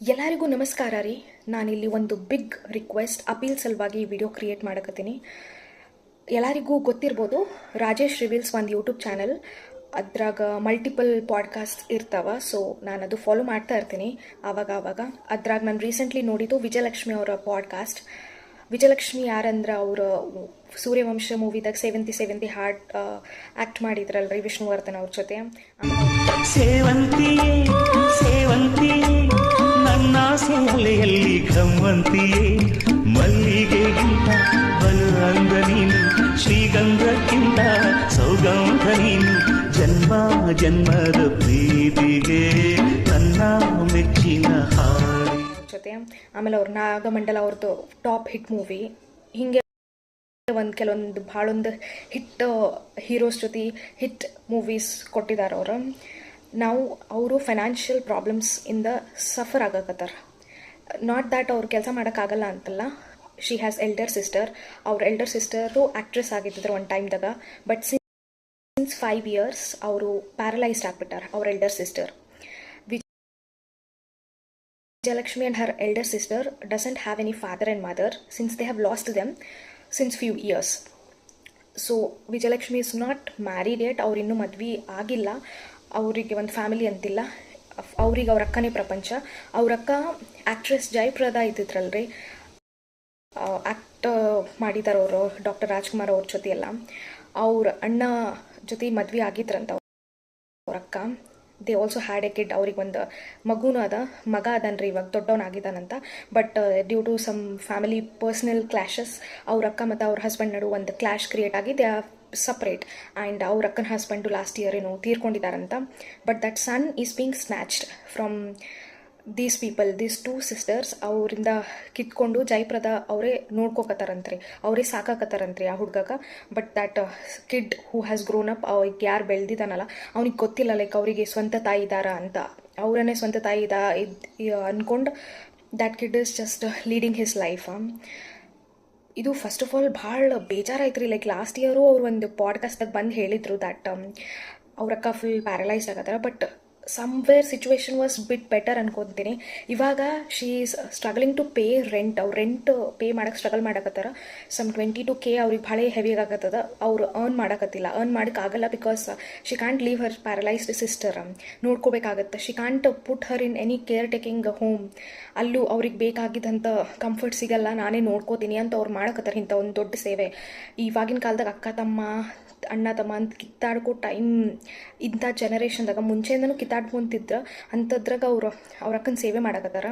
ಎಲ್ಲರಿಗೂ ನಮಸ್ಕಾರ ರೀ. ನಾನಿಲ್ಲಿ ಒಂದು ಬಿಗ್ ರಿಕ್ವೆಸ್ಟ್ ಅಪೀಲ್ ಸಲುವಾಗಿ ವಿಡಿಯೋ ಕ್ರಿಯೇಟ್ ಮಾಡಕತ್ತೀನಿ. ಎಲ್ಲರಿಗೂ ಗೊತ್ತಿರ್ಬೋದು, ರಾಜೇಶ್ ರಿವೀಲ್ಸ್ ಒಂದು ಯೂಟ್ಯೂಬ್ ಚಾನಲ್, ಅದ್ರಾಗ ಮಲ್ಟಿಪಲ್ ಪಾಡ್ಕಾಸ್ಟ್ ಇರ್ತಾವ. ಸೊ ನಾನು ಅದು ಫಾಲೋ ಮಾಡ್ತಾ ಇರ್ತೀನಿ ಆವಾಗ. ಅದ್ರಾಗ ನಾನು ರೀಸೆಂಟ್ಲಿ ನೋಡಿದ್ದು ವಿಜಯಲಕ್ಷ್ಮಿ ಅವರ ಪಾಡ್ಕಾಸ್ಟ್. ವಿಜಯಲಕ್ಷ್ಮಿ ಯಾರಂದ್ರೆ ಅವರು ಸೂರ್ಯವಂಶ ಮೂವಿದಾಗ ಸೇವಂತಿ ಹಾರ್ಟ್ ಆ್ಯಕ್ಟ್ ಮಾಡಿದ್ರಲ್ರಿ ವಿಷ್ಣುವರ್ಧನ್ ಅವ್ರ ಜೊತೆ. ಸೇವಂತಿಯೇ ಸೇವಂತಿಯೇ ನನ್ನ ಸೋಲೆಯಲ್ಲಿ ಘಮ್ಮಂತಿಯೇ, ಮಲ್ಲಿಗೆಗಿಂತ ಬಲು ಅಂದ ನೀನು, ಶ್ರೀಗಂಧಕ್ಕಿಂತ ಸೌಗಂಧ ನೀನು, ಜನ್ಮ ಜನ್ಮದ ಪ್ರೀತಿಗೆ ನನ್ನ ಮೆಚ್ಚಿನ ಹಾಡಿ ಜೊತೆ. ಆಮೇಲೆ ಅವ್ರ ನಾಗಮಂಡಲ ಅವ್ರದ್ದು ಟಾಪ್ ಹಿಟ್ ಮೂವಿ. ಹಿಂಗೆ ಕೆಲವೊಂದು ಭಾಳೊಂದು ಹಿಟ್ ಹೀರೋಸ್ ಜೊತೆ ಹಿಟ್ ಮೂವೀಸ್ ಕೊಟ್ಟಿದ್ದಾರೆ ಅವರು. ನಾವು ಅವರು ಫೈನಾನ್ಷಿಯಲ್ ಪ್ರಾಬ್ಲಮ್ಸ್ ಇಂದ ಸಫರ್ ಆಗಕತ್ತಾರ. ನಾಟ್ ದ್ಯಾಟ್ ಅವ್ರು ಕೆಲಸ ಮಾಡೋಕ್ಕಾಗಲ್ಲ ಅಂತಲ್ಲ. She has elder sister. ಅವ್ರ ಎಲ್ಡರ್ ಸಿಸ್ಟರು ಆ್ಯಕ್ಟ್ರೆಸ್ ಆಗಿದ್ದರು ಒಂದು ಟೈಮ್ದಾಗ. ಬಟ್ ಸಿನ್ಸ್ 5 years ಅವರು ಪ್ಯಾರಲೈಸ್ಡ್ ಆಗಿಬಿಟ್ಟಾರ ಅವ್ರ elder sister. Vijalakshmi and her elder sister doesn't have any father and mother since they have lost them since few years. So Vijalakshmi is not married yet. ಅವ್ರು ಇನ್ನೂ ಮದ್ವೆ ಆಗಿಲ್ಲ. ಅವರಿಗೆ ಒಂದು family ಅಂತಿಲ್ಲ. ಅವ್ರಿಗೆ ಅವ್ರ ಅಕ್ಕನೇ ಪ್ರಪಂಚ. ಅವ್ರ ಅಕ್ಕ ಆ್ಯಕ್ಟ್ರೆಸ್ ಜಯಪ್ರದಾ ಇದ್ದಿದ್ರಲ್ರಿ, ಆ್ಯಕ್ಟ್ ಮಾಡಿದ್ದಾರೆ ಅವರು ಡಾಕ್ಟರ್ ರಾಜ್ಕುಮಾರ್ ಅವ್ರ ಜೊತೆ ಎಲ್ಲ. ಅವ್ರ ಅಣ್ಣ ಜೊತೆ ಮದ್ವೆ ಆಗಿದ್ರಂತ ಅವ್ರ ಅಕ್ಕ. They also had a kid. ಅವ್ರಿಗೆ ಒಂದು ಮಗುನೂ ಮಗ ಅದನ್ರಿ, ಇವಾಗ ದೊಡ್ಡವನಾಗಿದ್ದಾನಂತ. But due to some family personal clashes ಅವ್ರ ಅಕ್ಕ ಮತ್ತು ಅವ್ರ ಹಸ್ಬೆಂಡ್ ನಡು ಒಂದು ಕ್ಲಾಶ್ ಕ್ರಿಯೇಟ್ ಆಗಿ ದೇ ಆರ್ ಸಪ್ರೇಟ್. ಆ್ಯಂಡ್ ಅವ್ರ ಅಕ್ಕನ ಹಸ್ಬೆಂಡು ಲಾಸ್ಟ್ ಇಯರ್ ಏನೋ ತೀರ್ಕೊಂಡಿದ್ದಾರಂತ. But that son is being snatched from these people, these 2 sisters. ಅವರಿಂದ ಕಿತ್ಕೊಂಡು ಜಯಪ್ರದಾ ಅವರೇ ನೋಡ್ಕೋಕತ್ತಾರಂತ್ರಿ, ಅವರೇ ಸಾಕಾಕತ್ತಾರಂತ್ರಿ ಆ ಹುಡುಗಗ. But that kid who has grown up, ಅವ್ರಿಗೆ ಯಾರು ಬೆಳೆದಿದ್ದಾನಲ್ಲ ಅವ್ನಿಗೆ ಗೊತ್ತಿಲ್ಲ ಲೈಕ್ ಅವರಿಗೆ ಸ್ವಂತ ತಾಯಿ ಇದ್ದಾರ ಅಂತ. ಅವರನ್ನೇ ಸ್ವಂತ ತಾಯಿ ಅಂದ್ಕೊಂಡು that kid is just leading his life. ಇದು ಫಸ್ಟ್ ಆಫ್ ಆಲ್ ಭಾಳ ಬೇಜಾರಾಯ್ತು ರೀ. ಲೈಕ್ ಲಾಸ್ಟ್ ಇಯರು ಅವ್ರು ಒಂದು ಪಾಡ್ಕಾಸ್ಟ್ದಾಗ ಬಂದು ಹೇಳಿದರು ದ್ಯಾಟ್ ಅವ್ರ ಅಕ್ಕ ಫುಲ್ ಪ್ಯಾರಲೈಸ್ಡ್ ಆಗತ್ತಾರ. But somewhere situation was bit better ಅನ್ಕೊತೀನಿ. ಇವಾಗ she is struggling to pay rent. ಅವ್ರು ರೆಂಟ್ ಪೇ ಮಾಡೋಕ್ಕೆ ಸ್ಟ್ರಗಲ್ ಮಾಡಕತ್ತಾರ. ಸಮ್ 22K ಅವ್ರಿಗೆ ಭಾಳ ಹೆವಿಯಾಗಿ ಆಗತ್ತದ. ಅವ್ರು ಅರ್ನ್ ಮಾಡೋಕತ್ತಿಲ್ಲ, ಅರ್ನ್ ಮಾಡೋಕ್ಕಾಗಲ್ಲ. Because she can't leave her paralysed sister. ನೋಡ್ಕೋಬೇಕಾಗತ್ತೆ. She can't put her in any care taking home. ಅಲ್ಲೂ ಅವ್ರಿಗೆ ಬೇಕಾಗಿದ್ದಂಥ ಕಂಫರ್ಟ್ ಸಿಗಲ್ಲ, ನಾನೇ ನೋಡ್ಕೋತೀನಿ ಅಂತ ಅವ್ರು ಮಾಡಕತ್ತಾರ. ಇಂಥ ಒಂದು ದೊಡ್ಡ ಸೇವೆ ಇವಾಗಿನ ಕಾಲದಾಗ ಅಕ್ಕ ತಮ್ಮ ಅಣ್ಣ ತಮ್ಮ ಅಂತ ಕಿತ್ತಾಡ್ಕೋ ಟೈಮ್ ಇಂಥ ಜನರೇಷನ್ದಾಗ ಮುಂಚೆಯಿಂದನೂ ಕಿತ್ತಾಡ್ಕೊಂತಿದ್ರ ಅಂಥದ್ರಾಗ ಅವ್ರ ಅಕ್ಕನ ಸೇವೆ ಮಾಡಕತ್ತಾರ.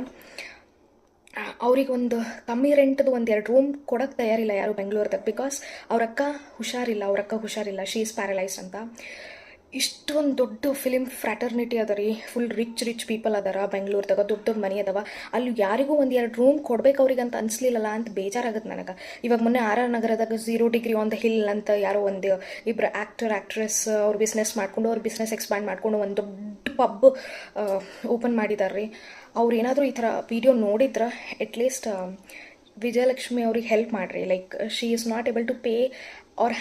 ಅವ್ರಿಗೆ ಒಂದು ಕಮ್ಮಿ ರೆಂಟ್ದು 1-2 ರೂಮ್ ಕೊಡೋಕ್ಕೆ ತಯಾರಿಲ್ಲ ಯಾರು ಬೆಂಗಳೂರದಾಗ. ಬಿಕಾಸ್ ಅವ್ರ ಅಕ್ಕ ಹುಷಾರಿಲ್ಲ, ಶೀ ಈಸ್ ಪ್ಯಾರಲೈಸ್ಡ್ ಅಂತ. ಇಷ್ಟೊಂದು ದೊಡ್ಡ ಫಿಲಿಮ್ ಫ್ರ್ಯಾಟರ್ನಿಟಿ ಅದ ರೀ. ಫುಲ್ ರಿಚ್ ಪೀಪಲ್ ಅದಾರ ಬೆಂಗಳೂರದಾಗ, ದೊಡ್ಡ ಮನೆ ಅದಾವ. ಅಲ್ಲಿ ಯಾರಿಗೂ 1-2 ರೂಮ್ ಕೊಡ್ಬೇಕು ಅವ್ರಿಗೆ ಅಂತ ಅನಿಸ್ಲಿಲ್ಲಲ್ಲ ಅಂತ ಬೇಜಾರಾಗುತ್ತೆ ನನಗೆ. ಇವಾಗ ಮೊನ್ನೆ RR ನಗರದಾಗ 0 ಡಿಗ್ರಿ ಆನ್ ದ ಹಿಲ್ ಅಂತ ಯಾರೋ ಇಬ್ಬರು ಆ್ಯಕ್ಟ್ರೆಸ್ ಅವ್ರು ಬಿಸ್ನೆಸ್ ಮಾಡ್ಕೊಂಡು, ಅವ್ರ ಬಿಸ್ನೆಸ್ ಎಕ್ಸ್ಪ್ಯಾಂಡ್ ಮಾಡ್ಕೊಂಡು ಒಂದು ದೊಡ್ಡ ಪಬ್ ಓಪನ್ ಮಾಡಿದಾರೆ ರೀ. ಅವ್ರು ಏನಾದರೂ ಈ ಥರ ವಿಡಿಯೋ ನೋಡಿದ್ರೆ ಅಟ್ಲೀಸ್ಟ್ ವಿಜಯಲಕ್ಷ್ಮಿ ಅವ್ರಿಗೆ ಹೆಲ್ಪ್ ಮಾಡಿರಿ. Like she is not able to pay ಅವ್ರ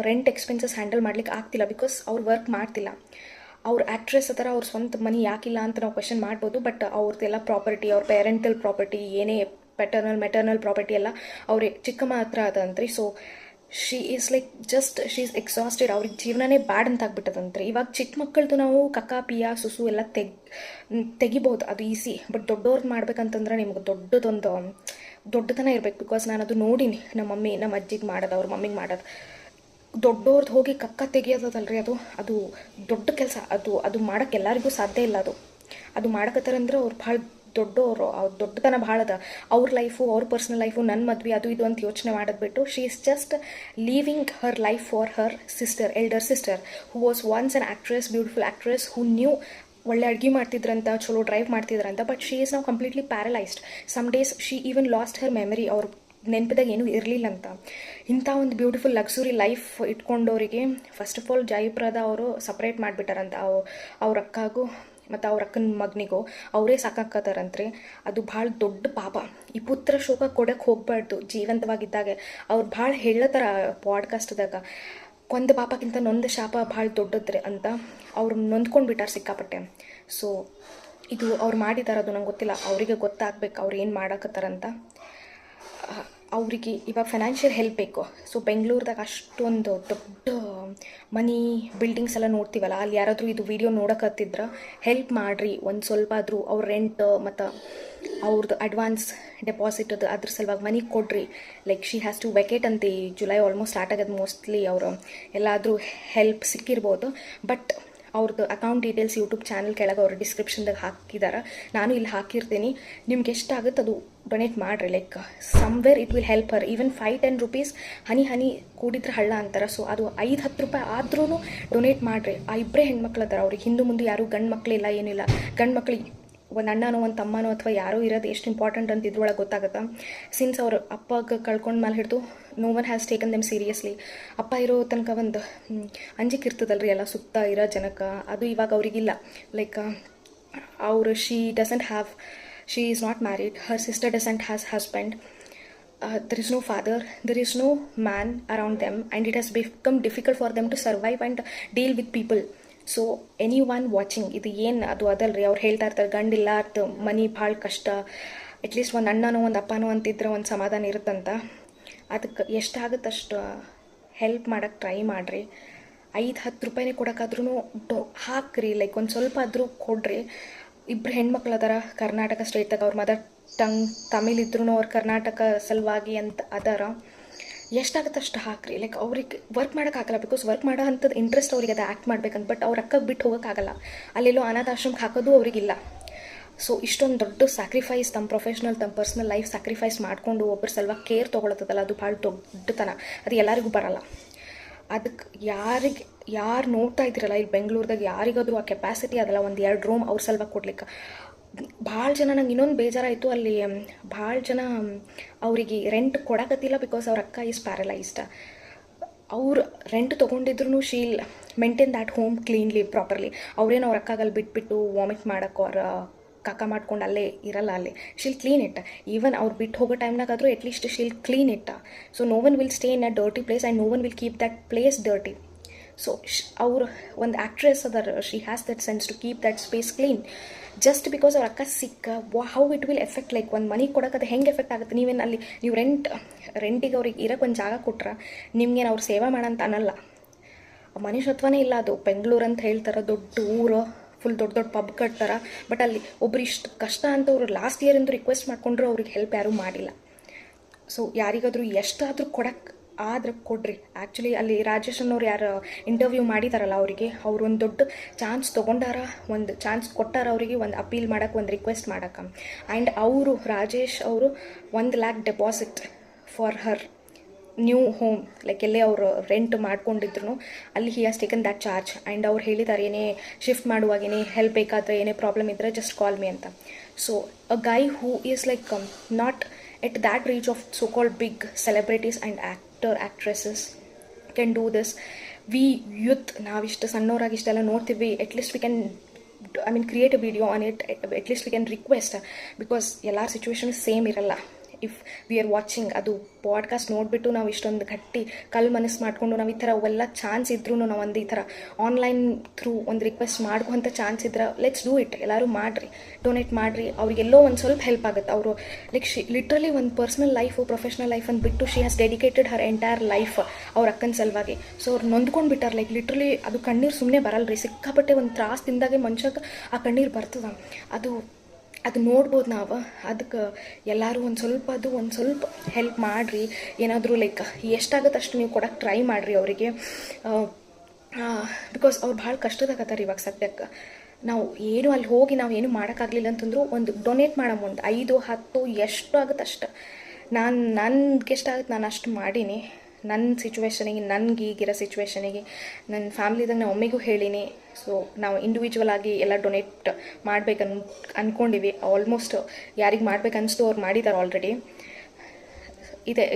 ರೆಂಟ್ ಎಕ್ಸ್ಪೆನ್ಸಸ್ ಹ್ಯಾಂಡಲ್ ಮಾಡ್ಲಿಕ್ಕೆ ಆಗ್ತಿಲ್ಲ. ಬಿಕಾಸ್ ಅವ್ರು ವರ್ಕ್ ಮಾಡ್ತಿಲ್ಲ. ಅವ್ರ ಆ್ಯಕ್ಟ್ರೆಸ್ ಆ ಥರ ಅವ್ರ ಸ್ವಂತ ಮನಿ ಯಾಕಿಲ್ಲ ಅಂತ ನಾವು ಕ್ವೆಶನ್ ಮಾಡ್ಬೋದು. ಬಟ್ ಅವ್ರದ್ದೆಲ್ಲ ಪ್ರಾಪರ್ಟಿ, ಅವ್ರ ಪೇರೆಂಟಲ್ ಪ್ರಾಪರ್ಟಿ, ಏನೇ ಮೆಟರ್ನಲ್ ಪ್ರಾಪರ್ಟಿ ಎಲ್ಲ ಅವ್ರಿಗೆ ಚಿಕ್ಕಮ್ಮ ಹತ್ರ ಅದಂತ್ರಿ. So she is like she is exhausted. ಅವ್ರಿಗೆ ಜೀವನನೇ ಬ್ಯಾಡ್ ಅಂತ ಆಗ್ಬಿಟ್ಟದಂತ್ರಿ. ಇವಾಗ ಚಿಕ್ಕ ಮಕ್ಕಳದು ನಾವು ಕಕ್ಕ ಪಿಯ ಸುಸು ಎಲ್ಲ ತೆಗಿಬೋದು, ಅದು ಈಸಿ. ಬಟ್ ದೊಡ್ಡವ್ರದ್ದು ಮಾಡ್ಬೇಕಂತಂದ್ರೆ ನಿಮ್ಗೆ ದೊಡ್ಡತನ ಇರಬೇಕು. ಬಿಕಾಸ್ ನಾನು ಅದು ನೋಡೀನಿ, ನಮ್ಮ ಅಜ್ಜಿಗೆ ಮಾಡೋದು, ಅವ್ರ ಮಮ್ಮಿಗೆ ಮಾಡೋದು. ದೊಡ್ಡವ್ರದ್ದು ಹೋಗಿ ಕಕ್ಕ ತೆಗಿಯೋದಲ್ರಿ, ಅದು ದೊಡ್ಡ ಕೆಲಸ. ಅದು ಮಾಡೋಕ್ಕೆ ಎಲ್ಲರಿಗೂ ಸಾಧ್ಯ ಇಲ್ಲ. ಅದು ಮಾಡಕತ್ತಾರಂದ್ರೆ ಅವ್ರು ಭಾಳ ದೊಡ್ಡವರು. ಅವ್ರ ದೊಡ್ಡತನ ಭಾಳ ಅದ. ಅವ್ರ ಲೈಫು, ಅವ್ರ ಪರ್ಸ್ನಲ್ ಲೈಫು, ನನ್ನ ಮದ್ವೆ ಅದು ಇದು ಅಂತ ಯೋಚನೆ ಮಾಡೋದು ಬಿಟ್ಟು she is just leaving her life for her elder sister who was once an actress, beautiful actress who knew. ಒಳ್ಳೆ ಅಡುಗೆ ಮಾಡ್ತಿದ್ರಂತ, ಚಲೋ ಡ್ರೈವ್ ಮಾಡ್ತಿದ್ರಂತ. ಬಟ್ ಶಿ ಈಸ್ ನಾವು completely paralysed. Some days she even lost her memory. ಅವ್ರ ನೆನಪಿದಾಗ ಏನೂ ಇರಲಿಲ್ಲ ಅಂತ. ಇಂಥ ಒಂದು ಬ್ಯೂಟಿಫುಲ್ ಲಕ್ಸುರಿ ಲೈಫ್ ಇಟ್ಕೊಂಡವರಿಗೆ ಫಸ್ಟ್ ಆಫ್ ಆಲ್ ಜಯಪ್ರದಾ ಅವರು ಸಪ್ರೇಟ್ ಮಾಡಿಬಿಟ್ಟಾರಂತ. ಅವ್ರ ಅಕ್ಕಾಗೂ ಮತ್ತು ಅವ್ರ ಅಕ್ಕನ ಮಗನಿಗೂ ಅವರೇ ಸಾಕಾಕತ್ತಾರಂತ್ರಿ. ಅದು ಭಾಳ ದೊಡ್ಡ ಪಾಪ. ಈ ಪುತ್ರ ಶೋಕ ಕೊಡೋಕ್ಕೆ ಹೋಗ್ಬಾರ್ದು ಜೀವಂತವಾಗಿದ್ದಾಗ. ಅವ್ರು ಭಾಳ ಹೇಳತ್ತಾರ ಪಾಡ್ಕಾಸ್ಟ್ದಾಗ, ಕೊಂದ ಪಾಪಕ್ಕಿಂತ ನೊಂದ ಶಾಪ ಭಾಳ ದೊಡ್ಡದ್ರಿ ಅಂತ. ಅವ್ರು ನೊಂದ್ಕೊಂಡು ಬಿಟ್ಟಾರ ಸಿಕ್ಕಾಪಟ್ಟೆ. ಸೊ ಇದು ಅವ್ರು ಮಾಡಿದಾರದು ನಂಗೆ ಗೊತ್ತಿಲ್ಲ, ಅವರಿಗೆ ಗೊತ್ತಾಗಬೇಕು ಅವ್ರು ಏನು ಮಾಡಕತ್ತಾರಂತ. ಅವರಿಗೆ ಇವಾಗ ಫೈನಾನ್ಷಿಯಲ್ ಹೆಲ್ಪ್ ಬೇಕು. ಸೊ ಬೆಂಗಳೂರದಾಗ ಅಷ್ಟೊಂದು ದೊಡ್ಡ ಮನಿ ಬಿಲ್ಡಿಂಗ್ಸ್ ಎಲ್ಲ ನೋಡ್ತೀವಲ್ಲ, ಅಲ್ಲಿ ಯಾರಾದರೂ ಇದು ವಿಡಿಯೋ ನೋಡಕತ್ತಿದ್ರೆ ಹೆಲ್ಪ್ ಮಾಡಿರಿ, ಒಂದು ಸ್ವಲ್ಪ ಆದರೂ ಅವ್ರ ರೆಂಟ್ ಮತ್ತು ಅವ್ರದ್ದು ಅಡ್ವಾನ್ಸ್ ಡೆಪಾಸಿಟ್ ಅದ್ರ ಸಲುವಾಗಿ ಮನಿ ಕೊಡ್ರಿ. Like she has to vacate ಅಂತ ಈ ಜುಲೈ ಆಲ್ಮೋಸ್ಟ್ ಸ್ಟಾರ್ಟ್ ಆಗೋದು, ಮೋಸ್ಟ್ಲಿ ಅವರು ಎಲ್ಲಾದರೂ ಹೆಲ್ಪ್ ಸಿಕ್ಕಿರ್ಬೋದು. ಬಟ್ ಅವ್ರದ್ದು ಅಕೌಂಟ್ ಡೀಟೇಲ್ಸ್ ಯೂಟ್ಯೂಬ್ ಚಾನಲ್ ಕೆಳಗೆ ಅವ್ರು ಡಿಸ್ಕ್ರಿಪ್ಷನ್ದಾಗ ಹಾಕಿದ್ದಾರೆ, ನಾನು ಇಲ್ಲಿ ಹಾಕಿರ್ತೀನಿ. ನಿಮ್ಗೆ ಎಷ್ಟಾಗುತ್ತೆ ಅದು ಡೊನೇಟ್ ಮಾಡಿರಿ. Like somewhere it will help her. Even 5-10 rupees ಹನಿ ಹನಿ ಕೂಡಿದ್ರೆ ಹಳ್ಳ ಅಂತಾರೆ. ಸೊ ಅದು 5-10 ರೂಪಾಯಿ ಆದ್ರೂ ಡೊನೇಟ್ ಮಾಡಿರಿ. ಆ ಇಬ್ಬರೇ ಹೆಣ್ಮಕ್ಳು ಅದಾರ, ಅವ್ರಿಗೆ ಹಿಂದೆ ಮುಂದೆ ಯಾರೂ ಗಂಡು ಮಕ್ಕಳಿಲ್ಲ, ಏನಿಲ್ಲ. ಗಂಡು ಮಕ್ಳಿಗೆ ಒಂದು ಅಣ್ಣನೋ ಒಂದು ತಮ್ಮನೋ ಅಥವಾ ಯಾರೋ ಇರೋದು ಎಷ್ಟು ಇಂಪಾರ್ಟೆಂಟ್ ಅಂತ ಇದ್ರೊಳಗೆ ಗೊತ್ತಾಗುತ್ತೆ. ಸಿನ್ಸ್ ಅವ್ರ ಅಪ್ಪಗೆ ಕಳ್ಕೊಂಡು ಮೇಲೆ ಹಿಡಿದು no one has taken them seriously. ಅಪ್ಪ ಇರೋ ತನಕ ಒಂದು ಅಂಜಿಕೆ ಇರ್ತದಲ್ರಿ ಎಲ್ಲ ಸುತ್ತ ಇರೋ ಜನಕ್ಕೆ, ಅದು ಇವಾಗ ಅವ್ರಿಗಿಲ್ಲ. ಲೈಕ್ ಅವರು she is not married, Har sister doesn't has husband, there is no father, there is no man around them, and it has become difficult for them to survive and deal with people. So any one watching ಇದು ಏನು ಅದು ಅದಲ್ರಿ, ಅವ್ರು ಹೇಳ್ತಾ ಇರ್ತಾರೆ ಗಂಡಿಲ್ಲ ಅದು ಮನಿ ಭಾಳ ಕಷ್ಟ, at least ಒಂದು ಅಣ್ಣನೋ ಒಂದು ಅಪ್ಪನೋ ಅಂತಿದ್ರೆ ಒಂದು ಸಮಾಧಾನ ಇರುತ್ತಂತ. ಅದಕ್ಕೆ ಎಷ್ಟಾಗುತ್ತೆ ಅಷ್ಟು ಹೆಲ್ಪ್ ಮಾಡೋಕ್ಕೆ ಟ್ರೈ ಮಾಡಿರಿ. 5-10 ರೂಪಾಯಿನೇ ಕೊಡೋಕ್ಕಾದ್ರೂ ಹಾಕ್ರಿ, ಲೈಕ್ ಒಂದು ಸ್ವಲ್ಪ ಆದರೂ ಕೊಡ್ರಿ. ಇಬ್ಬರು ಹೆಣ್ಮಕ್ಳು ಅದಾರ ಕರ್ನಾಟಕ ಸ್ಟೇಟ್ದಾಗ, ಅವ್ರ ಮದರ್ ಟಂಗ್ ತಮಿಳ್ ಇದ್ರೂ ಅವ್ರು ಕರ್ನಾಟಕ ಸಲುವಾಗಿ ಅಂತ ಅದಾರ. ಎಷ್ಟಾಗುತ್ತೆ ಅಷ್ಟು ಹಾಕ್ರಿ. ಲೈಕ್ ಅವ್ರಿಗೆ ವರ್ಕ್ ಮಾಡೋಕ್ಕಾಗಲ್ಲ, ಬಿಕಾಸ್ ವರ್ಕ್ ಮಾಡೋ ಅಂಥದ್ದು ಇಂಟ್ರೆಸ್ಟ್ ಅವ್ರಿಗೆ ಅದು ಆ್ಯಕ್ಟ್ ಮಾಡ್ಬೇಕಂತ. ಬಟ್ ಅವ್ರ ಅಕ್ಕಗೆ ಬಿಟ್ಟು ಹೋಗೋಕ್ಕಾಗಲ್ಲ, ಅಲ್ಲೆಲ್ಲೋ ಅನಾಥಾಶ್ರಮಕ್ಕೆ ಹಾಕೋದು ಅವ್ರಿಗಿಲ್ಲ. ಸೊ ಇಷ್ಟೊಂದು ದೊಡ್ಡ ಸ್ಯಾಕ್ರಿಫೈಸ್, ತಮ್ಮ ಪ್ರೊಫೆಷ್ನಲ್ ತಮ್ಮ ಪರ್ಸ್ನಲ್ ಲೈಫ್ ಸ್ಯಾಕ್ರಿಫೈಸ್ ಮಾಡಿಕೊಂಡು ಒಬ್ಬರು ಸಲುವಾಗಿ ಕೇರ್ ತೊಗೊಳತ್ತದಲ್ಲ, ಅದು ಭಾಳ ದೊಡ್ಡತನ. ಅದು ಎಲ್ಲರಿಗೂ ಬರಲ್ಲ. ಅದಕ್ಕೆ ಯಾರು ನೋಡ್ತಾ ಇದ್ದೀರಲ್ಲ ಇಲ್ಲಿ ಬೆಂಗಳೂರದಾಗ ಯಾರಿಗಾದರೂ ಆ ಕೆಪಾಸಿಟಿ ಅದಲ್ಲ ಒಂದು 2 ರೂಮ್ ಅವ್ರ ಸಲುವಾಗಿ ಕೊಡ್ಲಿಕ್ಕೆ. ಭಾಳ ಜನ ನಂಗೆ ಇನ್ನೊಂದು ಬೇಜಾರಾಯಿತು, ಅಲ್ಲಿ ಭಾಳ ಜನ ಅವರಿಗೆ ರೆಂಟ್ ಕೊಡಕತ್ತಿಲ್ಲ ಬಿಕಾಸ್ ಅವ್ರ ಅಕ್ಕ ಈಸ್ ಪ್ಯಾರಲೈಸ್ಡ್. ಅವ್ರು ರೆಂಟ್ ತೊಗೊಂಡಿದ್ರು she'll maintain that home cleanly properly. ಅವ್ರೇನು ಅವ್ರ ಅಕ್ಕಾಗಲ್ಲಿ ಬಿಟ್ಬಿಟ್ಟು ವಾಮಿಟ್ ಮಾಡೋಕ್ಕೆ ಅವ್ರ ಕಾಕ ಮಾಡ್ಕೊಂಡು ಅಲ್ಲೇ ಇರಲ್ಲ, ಅಲ್ಲಿ ಶೀಲ್ ಕ್ಲೀನ್ ಇಟ್ಟ. ಈವನ್ ಅವ್ರು ಬಿಟ್ಟು ಹೋಗೋ ಟೈಮ್ನಾಗಾದರೂ ಅಟ್ಲೀಸ್ಟ್ ಶೀಲ್ ಕ್ಲೀನ್ ಇಟ್ಟ. So no one will stay in a dirty place and no one will keep that place dirty. So ಅವರು ಒಂದು ಆ್ಯಕ್ಟ್ರೆಸ್ ಅದರ, she has that sense to keep that space clean. Just because ಅವ್ರ ಅಕ್ಕ ಸಿಕ್ಕ how it will effect, like ಒಂದು ಮನೆ ಕೊಡೋಕೆ ಅದು ಹೆಂಗೆ ಎಫೆಕ್ಟ್ ಆಗುತ್ತೆ. ನೀವೇನು ಅಲ್ಲಿ ನೀವು ರೆಂಟಿಗೆ ಅವ್ರಿಗೆ ಇರೋಕ್ಕೆ ಒಂದು ಜಾಗ ಕೊಟ್ರೆ ನಿಮ್ಗೇನು ಅವ್ರು ಸೇವೆ ಮಾಡೋಂತ ಅನ್ನಲ್ಲ. ಮನುಷ್ಯತ್ವನೇ ಇಲ್ಲ ಅದು. ಬೆಂಗಳೂರು ಅಂತ ಹೇಳ್ತಾರೆ, ದೊಡ್ಡ ಊರು, ಫುಲ್ ದೊಡ್ಡ ಪಬ್ ಕಟ್ತಾರೆ. ಬಟ್ ಅಲ್ಲಿ ಒಬ್ರು ಇಷ್ಟು ಕಷ್ಟ ಅಂತ ಅವರು ಲಾಸ್ಟ್ ಇಯರಿಂದ ರಿಕ್ವೆಸ್ಟ್ ಮಾಡ್ಕೊಂಡ್ರು, ಅವ್ರಿಗೆ ಹೆಲ್ಪ್ ಯಾರೂ ಮಾಡಿಲ್ಲ. ಸೊ ಯಾರಿಗಾದರೂ ಎಷ್ಟಾದರೂ ಕೊಡಕ್ಕೆ ಆದ್ರೆ ಕೊಡ್ರಿ. ಆ್ಯಕ್ಚುಲಿ ಅಲ್ಲಿ ರಾಜೇಶ್ ಅನ್ನೋರು ಯಾರು ಇಂಟರ್ವ್ಯೂ ಮಾಡಿದಾರಲ್ಲ, ಅವರಿಗೆ ಅವ್ರು ಒಂದು ದೊಡ್ಡ ಚಾನ್ಸ್ ತೊಗೊಂಡಾರ, ಒಂದು ಚಾನ್ಸ್ ಕೊಟ್ಟಾರ ಅವರಿಗೆ ಒಂದು ಅಪೀಲ್ ಮಾಡೋಕ್ಕೆ, ಒಂದು ರಿಕ್ವೆಸ್ಟ್ ಮಾಡೋಕ್ಕೆ. ಆ್ಯಂಡ್ ಅವರು ರಾಜೇಶ್ ಅವರು 1 lakh deposit for her new home, like ಎಲ್ಲೇ ಅವರು ರೆಂಟ್ ಮಾಡ್ಕೊಂಡಿದ್ರು ಅಲ್ಲಿ he has taken that charge. And ಅವ್ರು ಹೇಳಿದ್ದಾರೆ ಏನೇ ಶಿಫ್ಟ್ ಮಾಡುವಾಗ ಏನೇ ಹೆಲ್ಪ್ ಬೇಕಾದರೆ ಏನೇ ಪ್ರಾಬ್ಲಮ್ ಇದ್ದರೆ ಜಸ್ಟ್ ಕಾಲ್ ಮೀ ಅಂತ. So a guy who is like not at that reach of so called big celebrities and actresses can do this. We youth, ನಾವಿಷ್ಟು ಸಣ್ಣವರಾಗಿ ಇಷ್ಟೆಲ್ಲ ನೋಡ್ತೀವಿ, at least we can create a video on it. At least we can request, because ಎಲ್ಲರ situation same ಇರಲ್ಲ. If we are watching ಅದು podcast ನೋಡಿಬಿಟ್ಟು ನಾವು ಇಷ್ಟೊಂದು ಗಟ್ಟಿ ಕಲ್ ಮನಸ್ಸು ಮಾಡಿಕೊಂಡು ನಾವು ಈ ಥರ ಅವೆಲ್ಲ ಚಾನ್ಸ್ ಇದ್ರೂ ನಾವು ಒಂದು ಈ ಥರ ಆನ್ಲೈನ್ ಥ್ರೂ ಒಂದು ರಿಕ್ವೆಸ್ಟ್ ಮಾಡ್ಕೋಂಥ ಚಾನ್ಸ್ ಇದ್ರೆ ಲೆಟ್ಸ್ ಡೂ ಇಟ್. ಎಲ್ಲರೂ ಮಾಡಿರಿ, ಡೊನೇಟ್ ಮಾಡಿರಿ. ಅವ್ರಿಗೆಲ್ಲೋ ಒಂದು ಸ್ವಲ್ಪ ಹೆಲ್ಪ್ ಆಗುತ್ತೆ. ಅವರು ಲೈಕ್ ಲಿಟ್ರಲಿ ಒಂದು ಪರ್ಸ್ನಲ್ ಲೈಫು ಪ್ರೊಫೆಷ್ನಲ್ ಲೈಫ್ ಅಂದ್ಬಿಟ್ಟು she has dedicated Har entire life ಅವ್ರ ಅಕ್ಕನ ಸಲುವಾಗಿ. ಸೊ ಅವ್ರು ನೊಂದ್ಕೊಂಡು ಬಿಟ್ಟಾರೆ. ಲೈಕ್ ಲಿಟ್ರಲಿ ಅದು ಕಣ್ಣೀರು ಸುಮ್ಮನೆ ಬರಲ್ರಿ, ಸಿಕ್ಕಾಪಟ್ಟೆ ಒಂದು ತ್ರಾಸದಿಂದಾಗೆ ಮನುಷ್ಯಗೆ ಆ ಕಣ್ಣೀರು ಬರ್ತದೆ. ಅದು ನೋಡ್ಬೋದು ನಾವು. ಅದಕ್ಕೆ ಎಲ್ಲರೂ ಒಂದು ಸ್ವಲ್ಪ ಹೆಲ್ಪ್ ಮಾಡಿರಿ. ಏನಾದರೂ ಲೈಕ್ ಎಷ್ಟಾಗುತ್ತೆ ಅಷ್ಟು ನೀವು ಕೊಡೋಕ್ಕೆ ಟ್ರೈ ಮಾಡಿರಿ ಅವರಿಗೆ. ಬಿಕಾಸ್ ಅವ್ರು ಭಾಳ ಕಷ್ಟದಾಗತ್ತಾರೆ ಇವಾಗ ಸದ್ಯಕ್ಕೆ. ನಾವು ಏನು ಅಲ್ಲಿ ಹೋಗಿ ನಾವು ಏನು ಮಾಡೋಕ್ಕಾಗಲಿಲ್ಲ ಅಂತಂದರೂ ಒಂದು ಡೊನೇಟ್ ಮಾಡೋ ಒಂದು 5-10 ಎಷ್ಟು ಆಗುತ್ತೆ ಅಷ್ಟು. ನನಗೆ ಎಷ್ಟಾಗುತ್ತೆ ನಾನು ಅಷ್ಟು ಮಾಡೀನಿ. ನನ್ನ ಸಿಚುವೇಶನಿಗೆ, ನನಗೆ ಈಗಿರೋ ಸಿಚುವೇಶನಿಗೆ, ನನ್ನ ಫ್ಯಾಮ್ಲಿದಾಗ ನಾನು ಒಮ್ಮೆಗೂ ಹೇಳೀನಿ. ಸೊ ನಾವು ಇಂಡಿವಿಜುವಲ್ ಆಗಿ ಎಲ್ಲ ಡೊನೇಟ್ ಅಂದ್ಕೊಂಡಿವಿ. ಆಲ್ಮೋಸ್ಟ್ ಯಾರಿಗೆ ಮಾಡ್ಬೇಕು ಅನಿಸ್ತು ಅವ್ರು ಮಾಡಿದ್ದಾರೆ ಆಲ್ರೆಡಿ.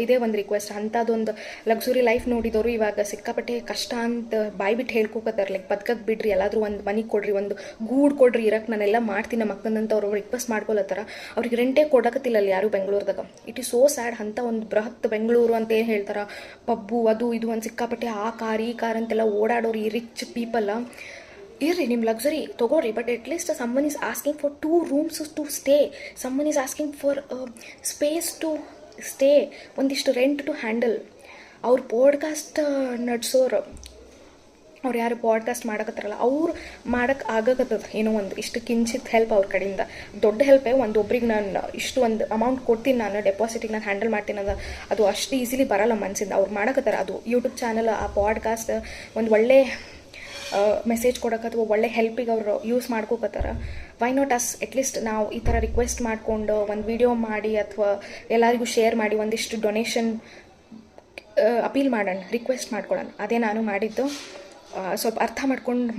ಇದೇ ಒಂದು ರಿಕ್ವೆಸ್ಟ್. ಅಂಥದ್ದೊಂದು ಲಕ್ಸುರಿ ಲೈಫ್ ನೋಡಿದವರು ಇವಾಗ ಸಿಕ್ಕಾಪಟ್ಟೆ ಕಷ್ಟ ಅಂತ ಬಾಯ್ಬಿಟ್ಟು ಹೇಳ್ಕೊತಾರೆ. ಲೈಕ್ ಬದುಕಕ್ಕೆ ಬಿಡ್ರಿ, ಎಲ್ಲಾದರೂ ಒಂದು ಮನೆ ಕೊಡ್ರಿ, ಒಂದು ಗೂಡು ಕೊಡ್ರಿ ಇರಕ್ಕೆ, ನಾನೆಲ್ಲ ಮಾಡ್ತೀನಿ ನಮ್ಮ ಅಕ್ಕಂದಂತ ಅವ್ರು ರಿಕ್ವೆಸ್ಟ್ ಮಾಡ್ಕೊಳತ್ತಾರ. ಅವ್ರಿಗೆ ರೆಂಟೇ ಕೊಡಕತ್ತಿಲ್ಲ ಅಲ್ಲಿ ಯಾರು ಬೆಂಗಳೂರದಾಗ. It is so sad. ಅಂಥ ಒಂದು ಬೃಹತ್ ಬೆಂಗಳೂರು ಅಂತ ಏನು ಹೇಳ್ತಾರೆ, ಪಬ್ಬು ಅದು ಇದು ಒಂದು ಸಿಕ್ಕಾಪಟ್ಟೆ ಆ ಕಾರ್ ಈ ಕಾರ್ ಅಂತೆಲ್ಲ ಓಡಾಡೋರು ಈ ರಿಚ್ ಪೀಪಲ್ ಇರ್ರಿ ನಿಮ್ಮ ಲಕ್ಸುರಿ ತೊಗೊಳ್ರಿ, but at least someone is asking for 2 rooms to stay, someone is asking for space to stay, ಒಂದಿಷ್ಟು ರೆಂಟ್ ಟು ಹ್ಯಾಂಡಲ್. ಅವ್ರು ಪಾಡ್ಕಾಸ್ಟ್ ನಡೆಸೋರು, ಅವ್ರು ಯಾರು ಪಾಡ್ಕಾಸ್ಟ್ ಮಾಡಕತ್ತಾರಲ್ಲ ಅವ್ರು ಮಾಡೋಕ್ಕೆ ಆಗಕತ್ತದ ಏನೋ ಒಂದು ಇಷ್ಟು ಕಿಂಚಿತ್ ಹೆಲ್ಪ್ ಅವ್ರ ಕಡೆಯಿಂದ. ದೊಡ್ಡ ಹೆಲ್ಪೇ, ಒಬ್ಬರಿಗೆ ನಾನು ಇಷ್ಟು ಒಂದು ಅಮೌಂಟ್ ಕೊಡ್ತೀನಿ, ನಾನು ಡೆಪಾಸಿಟಿಗೆ ನಾನು ಹ್ಯಾಂಡಲ್ ಮಾಡ್ತೀನಿ ಅದು ಅಷ್ಟು ಈಸಿಲಿ ಬರಲ್ಲ ಮನಸ್ಸಿಂದ. ಅವ್ರು ಮಾಡಕತ್ತಾರ, ಅದು ಯೂಟ್ಯೂಬ್ ಚಾನಲ್, ಆ ಪಾಡ್ಕಾಸ್ಟ್ ಒಂದು ಒಳ್ಳೆ ಮೆಸೇಜ್ ಕೊಡೋಕೆ ಅಥವಾ ಒಳ್ಳೆ ಹೆಲ್ಪಿಗೆ ಅವರು ಯೂಸ್ ಮಾಡ್ಕೋಕತ್ತಾರ. ವೈ ನಾಟ್ ಅಸ್ ಅಟ್ಲೀಸ್ಟ್ ನಾವು ಈ ಥರ ರಿಕ್ವೆಸ್ಟ್ ಮಾಡಿಕೊಂಡು ಒಂದು ವಿಡಿಯೋ ಮಾಡಿ ಅಥವಾ ಎಲ್ಲರಿಗೂ ಶೇರ್ ಮಾಡಿ ಒಂದಿಷ್ಟು ಡೊನೇಷನ್ ಅಪೀಲ್ ಮಾಡೋಣ, ರಿಕ್ವೆಸ್ಟ್ ಮಾಡ್ಕೊಳ್ಳೋಣ. ಅದೇ ನಾನು ಮಾಡಿದ್ದು. ಸ್ವಲ್ಪ ಅರ್ಥ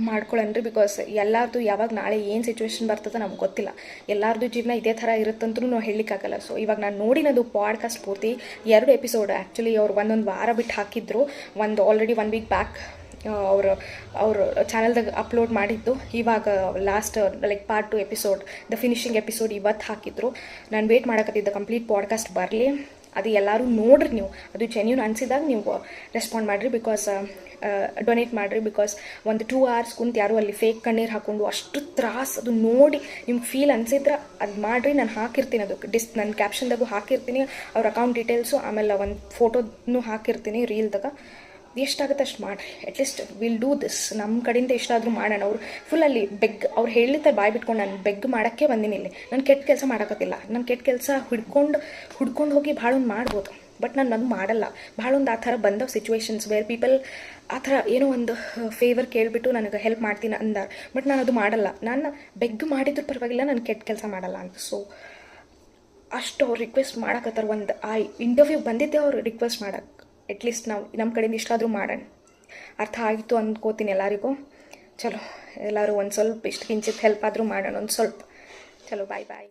ಮಾಡ್ಕೊಳ್ಳೋಣ್ರಿ, ಬಿಕಾಸ್ ಎಲ್ಲರದು ಯಾವಾಗ ನಾಳೆ ಏನು ಸಿಚುವೇಶನ್ ಬರ್ತದೆ ನಮ್ಗೆ ಗೊತ್ತಿಲ್ಲ. ಎಲ್ಲರದು ಜೀವನ ಇದೇ ಥರ ಇರುತ್ತಂತೂ ನಾವು ಹೇಳಲಿಕ್ಕಾಗಲ್ಲ. ಸೊ ಇವಾಗ ನಾನು ನೋಡಿನದು ಪಾಡ್ಕಾಸ್ಟ್ ಪೂರ್ತಿ 2 ಎಪಿಸೋಡ್ ಆ್ಯಕ್ಚುಲಿ ಅವ್ರು ಒಂದೊಂದು ವಾರ ಬಿಟ್ಟು ಹಾಕಿದ್ರು. ಒಂದು ಆಲ್ರೆಡಿ 1 ವೀಕ್ ಬ್ಯಾಕ್ ಅವರು ಚಾನಲ್ದಾಗ ಅಪ್ಲೋಡ್ ಮಾಡಿದ್ದು. ಇವಾಗ last like part 2 episode, the finishing episode ಇವತ್ತು ಹಾಕಿದ್ರು. ನಾನು ವೇಟ್ ಮಾಡಕತ್ತಿದ್ದೆ ಕಂಪ್ಲೀಟ್ ಪಾಡ್ಕಾಸ್ಟ್ ಬರಲಿ. ಅದು ಎಲ್ಲರೂ ನೋಡ್ರಿ, ನೀವು ಅದು ಜೆನ್ಯೂನ್ ಅನಿಸಿದಾಗ ನೀವು ರೆಸ್ಪಾಂಡ್ ಮಾಡಿರಿ, ಬಿಕಾಸ್ ಡೊನೇಟ್ ಮಾಡಿರಿ. ಬಿಕಾಸ್ ಒಂದು 2 hours ಕುಂತು ಯಾರು ಅಲ್ಲಿ ಫೇಕ್ ಕಣ್ಣೀರು ಹಾಕ್ಕೊಂಡು ಅಷ್ಟು ತ್ರಾಸು ಅದು ನೋಡಿ ನಿಮ್ಗೆ ಫೀಲ್ ಅನಿಸಿದ್ರೆ ಅದು ಮಾಡಿರಿ. ನಾನು ಹಾಕಿರ್ತೀನಿ, ಅದು ನನ್ನ ಕ್ಯಾಪ್ಷನ್ದಾಗೂ ಹಾಕಿರ್ತೀನಿ ಅವ್ರ ಅಕೌಂಟ್ ಡೀಟೇಲ್ಸು, ಆಮೇಲೆ ಒಂದು ಫೋಟೋನು ಹಾಕಿರ್ತೀನಿ ರೀಲ್ದಾಗ. ಎಷ್ಟಾಗುತ್ತೆ ಅಷ್ಟು ಮಾಡಿರಿ. At least will do this. ನಮ್ಮ ಕಡೆಯಿಂದ ಎಷ್ಟಾದರೂ ಮಾಡೋಣ. ಅವ್ರು ಫುಲ್ಲಲ್ಲಿ ಅವ್ರು ಹೇಳಿರ್ತಾರೆ ಬಾಯ್ ಬಿಟ್ಕೊಂಡು, ನಾನು ಬೆಗ್ ಮಾಡೋಕ್ಕೆ ಬಂದಿನಿ ಇಲ್ಲಿ. ನಾನು ಕೆಟ್ಟ ಕೆಲಸ ಮಾಡೋಕತ್ತಿಲ್ಲ. ನಾನು ಕೆಟ್ಟ ಕೆಲಸ ಹುಡ್ಕೊಂಡು ಹೋಗಿ ಭಾಳ ಒಂದು ಮಾಡ್ಬೋದು, ಬಟ್ ನಾನು ಅದು ಮಾಡಲ್ಲ. ಭಾಳ ಒಂದು ಆ ಥರ ಬಂದವು ಸಿಚುವೇಶನ್ಸ್ ವೇರ್ ಪೀಪಲ್ ಆ ಥರ ಏನೋ ಒಂದು ಫೇವರ್ ಕೇಳಿಬಿಟ್ಟು ನನಗೆ ಹೆಲ್ಪ್ ಮಾಡ್ತೀನಿ ಅಂದಾರ, ಬಟ್ ನಾನು ಅದು ಮಾಡಲ್ಲ. ನಾನು ಬೆಗ್ ಮಾಡಿದ್ರು ಪರವಾಗಿಲ್ಲ, ನಾನು ಕೆಟ್ಟ ಕೆಲಸ ಮಾಡಲ್ಲ ಅಂತ. ಸೊ ಅಷ್ಟು ಅವ್ರು ರಿಕ್ವೆಸ್ಟ್ ಮಾಡೋಕತ್ತಾರೆ. ಒಂದು ಆ ಇಂಟರ್ವ್ಯೂ ಬಂದಿದ್ದೆ ಅವ್ರು ರಿಕ್ವೆಸ್ಟ್ ಮಾಡೋಕ್ಕೆ. ಅಟ್ಲೀಸ್ಟ್ ನಾವು ನಮ್ಮ ಕಡೆಯಿಂದ ಇಷ್ಟಾದರೂ ಮಾಡೋಣ. ಅರ್ಥ ಆಯಿತು ಅಂದ್ಕೋತೀನಿ ಎಲ್ಲರಿಗೂ. ಚಲೋ ಎಲ್ಲರೂ ಒಂದು ಸ್ವಲ್ಪ ಇಷ್ಟು ಕಿಂಚಿತ್ ಹೆಲ್ಪ್ ಆದರೂ ಮಾಡೋಣ, ಒಂದು ಸ್ವಲ್ಪ. ಚಲೋ ಬಾಯ್ ಬಾಯ್.